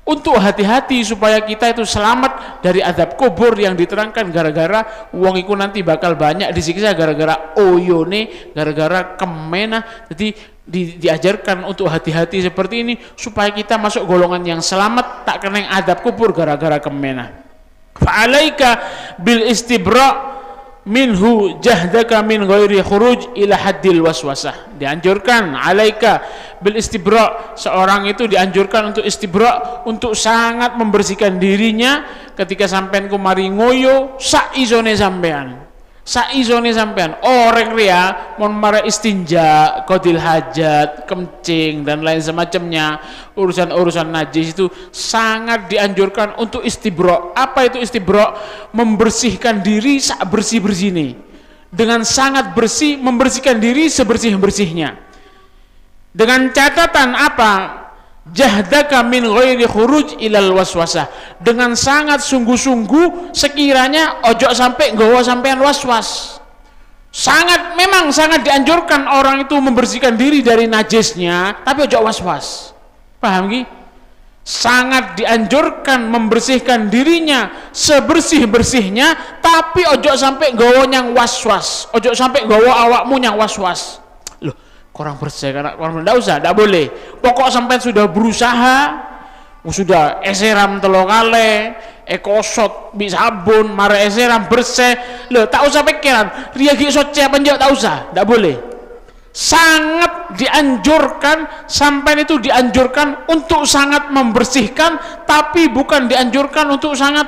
C: untuk hati-hati supaya kita itu selamat dari azab kubur yang diterangkan gara-gara wong iku nanti bakal banyak disiksa gara-gara oyone, gara-gara kemenah. Jadi diajarkan untuk hati-hati seperti ini supaya kita masuk golongan yang selamat, tak kena azab kubur gara-gara kemenah. Fa'alaika bil istibra' minhu jahdaka min ghairi khuruj ila haddil waswasah. Dianjurkan alaika bil istibra', seorang itu dianjurkan untuk istibra', untuk sangat membersihkan dirinya ketika sampean kumari ngoyo sak izone sampean. Saizone sampean orang ria mon mara istinja, qadil hajat, kencing dan lain semacamnya, urusan-urusan najis itu sangat dianjurkan untuk istibra'. Apa itu istibra'? Membersihkan diri sak bersih-bersihnya. Dengan sangat bersih, membersihkan diri sebersih-bersihnya. Dengan catatan apa? Jahdaka min ghairi khuruj ilal waswasah, dengan sangat sungguh-sungguh sekiranya ojo sampai nggawa sampean waswas. Memang sangat dianjurkan orang itu membersihkan diri dari najisnya, tapi ojo waswas. Paham ki? Sangat dianjurkan membersihkan dirinya sebersih-bersihnya, tapi ojo sampai nggawa nyang waswas, ojo sampai nggawa awakmu nyang waswas. Kurang bersih, karena kurang tidak usah, tidak boleh. Pokok sampai sudah berusaha, sudah eseram telo kale, ekosot bi sabun, mare eseram bersih, tak usah pikiran riagi soce apa enggak, tak usah, tidak boleh. Sangat dianjurkan, sampai itu dianjurkan untuk sangat membersihkan, tapi bukan dianjurkan untuk sangat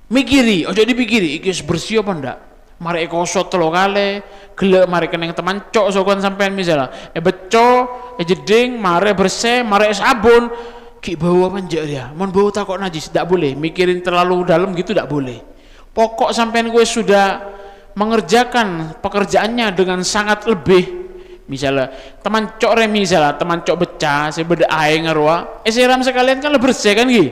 C: mikiri. Ojo dipikiri iki bersih apa ndak. Mari ekosot telo kale, gelek mari keneng teman cok sokon sampean misalnya beco jeding mari bersih mari sabun ki bau apa njak dia mon bau takok najis, tidak boleh mikirin terlalu dalam gitu, tidak boleh. Pokok sampean gue sudah mengerjakan pekerjaannya dengan sangat lebih, misalnya teman cok remi, misalnya teman cok beca sebeda ae ngarwa siram sekalian kan lebih bersih kan gitu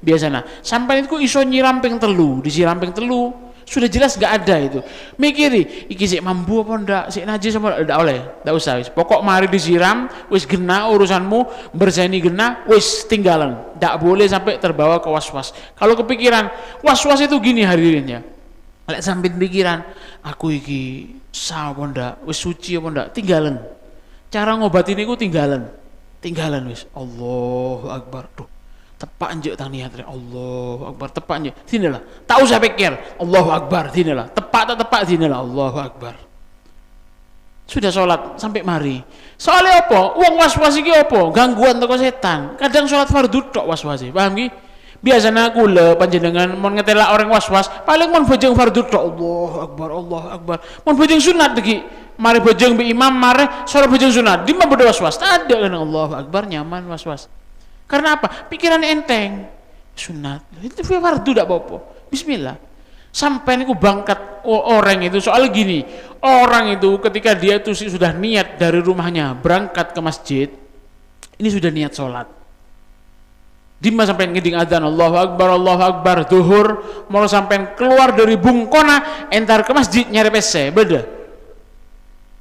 C: biasanya. Sampean itu iso nyiram ping telu, disiram ping telu sudah jelas gak ada itu. Mikiri iki sik mampu apa ndak, sik najis apa ndak, oleh, ndak usah wis. Pokok mari disiram wis gena urusanmu, berseni gena wis tinggalan. Ndak boleh sampai terbawa ke was-was. Kalau kepikiran was-was itu gini hadirinnya. Lek sampean pikiran aku iki sah apa ndak, wis suci apa ndak, tinggalan. Cara ngobatin iku tinggalan. Tinggalan wis. Allahu Akbar. Duh. Tepak anjek tang niat, Allahu Akbar, tepak anjek sinilah, tak usah pikir Allahu Akbar sinilah, tepak tak tepak sinilah Allahu Akbar. Sudah sholat sampai mari, soalnya apa? Uang was-was iki apa? Gangguan teko setan. Kadang sholat fardu tok was-was, paham ki? Biasanya aku le panjenengan mon ngetela orang was-was paling mon bojong fardu tok, Allahu Akbar, Allahu Akbar. Mon bojong sunat iki mari bojong bi imam mari sholat bojong sunat di mana was-was, tak ada kan. Allahu Akbar nyaman was-was. Karena apa? Pikiran enteng, sunat itu fardu tidak apa-apa, bismillah. Sampai niku bangkat orang itu, soal gini, orang itu ketika dia itu sudah niat dari rumahnya berangkat ke masjid, ini sudah niat sholat, dimana sampai ngeding adzan Allahu Akbar duhur, mau sampai keluar dari bungkona entar ke masjid nyari PC beda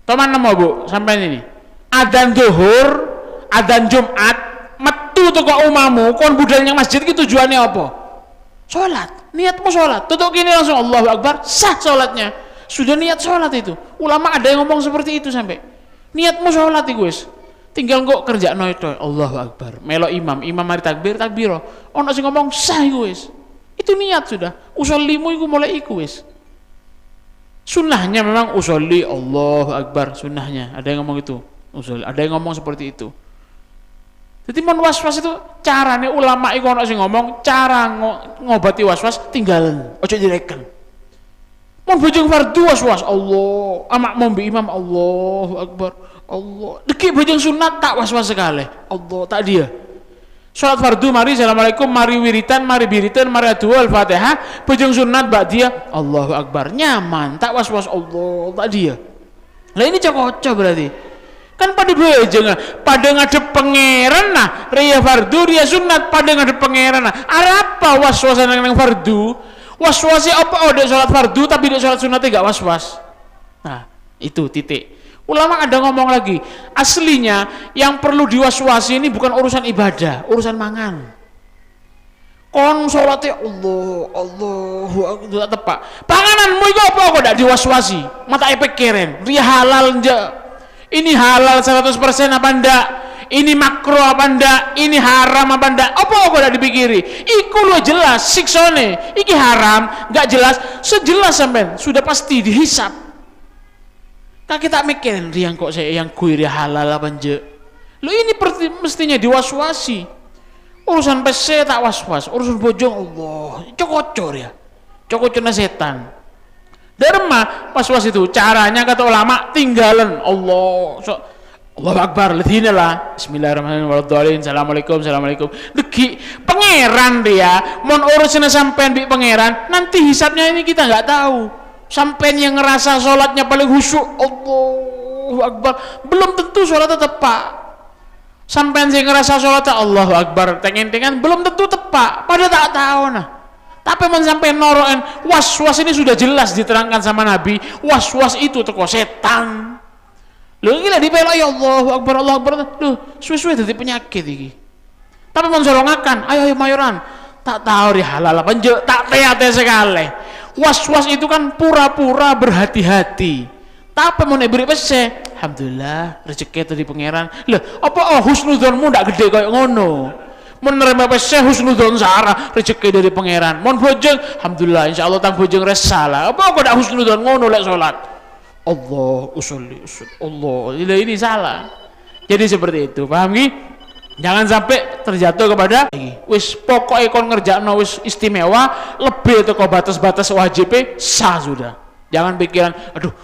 C: teman nama bu sampai ini adzan duhur, adzan Jumat metu toko umamu kon budal yang masjid itu tujuannya apa? Sholat, niatmu sholat, tutup gini langsung Allahu Akbar, sah sholatnya, sudah niat sholat itu. Ulama ada yang ngomong seperti itu sampai niatmu sholat itu guys, tinggal kok kerja itu Allahu Akbar, melo imam mari takbir ono sing ngomong sah guys, itu niat sudah. Usollimu itu mulai iku guys, sunnahnya memang usolli Allahu Akbar, sunnahnya ada yang ngomong itu usolli, ada yang ngomong seperti itu. Jadi mon was-was itu caranya ulama iku ono sing ngomong cara ngobati was-was tinggalan, ojo direken. Mon bojong fardu was-was Allah, amak mau bi imam Allahu Akbar, Allah. Deki bojong sunat tak was-was sekali. Allah tak dia. Salat fardu mari assalamualaikum, mari wiritan, mari biritan, mari adua al-Fatihah, bojong sunat bak dia Allahu Akbar, nyaman, tak was-was Allah, tak dia. Lah ini cocok berarti. Kan pada bojong, pada ngadep pangeran nah, ria fardu, ria sunat, pada ngadep pangeran nah. Apa was-wasan yang fardu? Was-wasnya apa? Oh, dia sholat fardu tapi dia sholat sunatnya gak was-was. Nah, itu titik. Ulama ada ngomong lagi, aslinya yang perlu diwaswasi ini bukan urusan ibadah, urusan mangan. kon salate Allahu akbar tepak. Pangananmu iku apa kok ndak diwaswasi? Mata pikiran, riya halal ndak? Ini halal 100% apa ndak? Ini makro apa ndak? Ini haram apa ndak? Apa kok ndak dipikiri? Iku lo jelas siksone. Iki haram, enggak jelas, sejelas sampean sudah pasti dihisap. Kak kita mikirin riang kok saya yang kui riya halal apa ndak? Lo ini mestinya diwaswasi. Urusan PC tak was-was, urusan bojong Allah, cokocor ya, cokocornya setan. Derma was-was itu caranya kata ulama tinggalan Allah, Allahu Akbar, letihnya lah. Bismillahirrahmanirrahim. Assalamualaikum. Deki pangeran dia, mon urusannya sampean bi pangeran, nanti hisapnya ini kita nggak tahu. Sampean yang ngerasa sholatnya paling khusyuk, Allahu Akbar, belum tentu sholatnya tepat. Sampai yang ngerasa sholat Allahu Akbar tengen-tengen belum tentu tepat, pada tak tahu nah. Tapi men sampai noroen was-was ini sudah jelas diterangkan sama Nabi, was-was itu teko setan. Lho gila dipelok ya Allahu Akbar. Duh, suwe-suwe dadi penyakit iki. Tapi men solongakan, ayo mayoran. Tak tahu di halal apa njuk, tak teate sekali. Was-was itu kan pura-pura berhati-hati. Tapi mau beri pese, alhamdulillah rezeki dari pangeran. Lah, apa husnudzonmu ndak gede kayak ngono? Mau nerima pese husnudzon sarah rezeki dari pangeran. Mau bojong, alhamdulillah insyaallah tang bojong resala. Apa kok ndak husnudzon ngono lek salat? Allah usolli Allah. Ini salah. Jadi seperti itu, paham ki? Jangan sampai terjatuh kepada wis pokoknya kon ngerjakno wis istimewa, lebih teko batas-batas wajib sah sudah. Jangan pikiran, aduh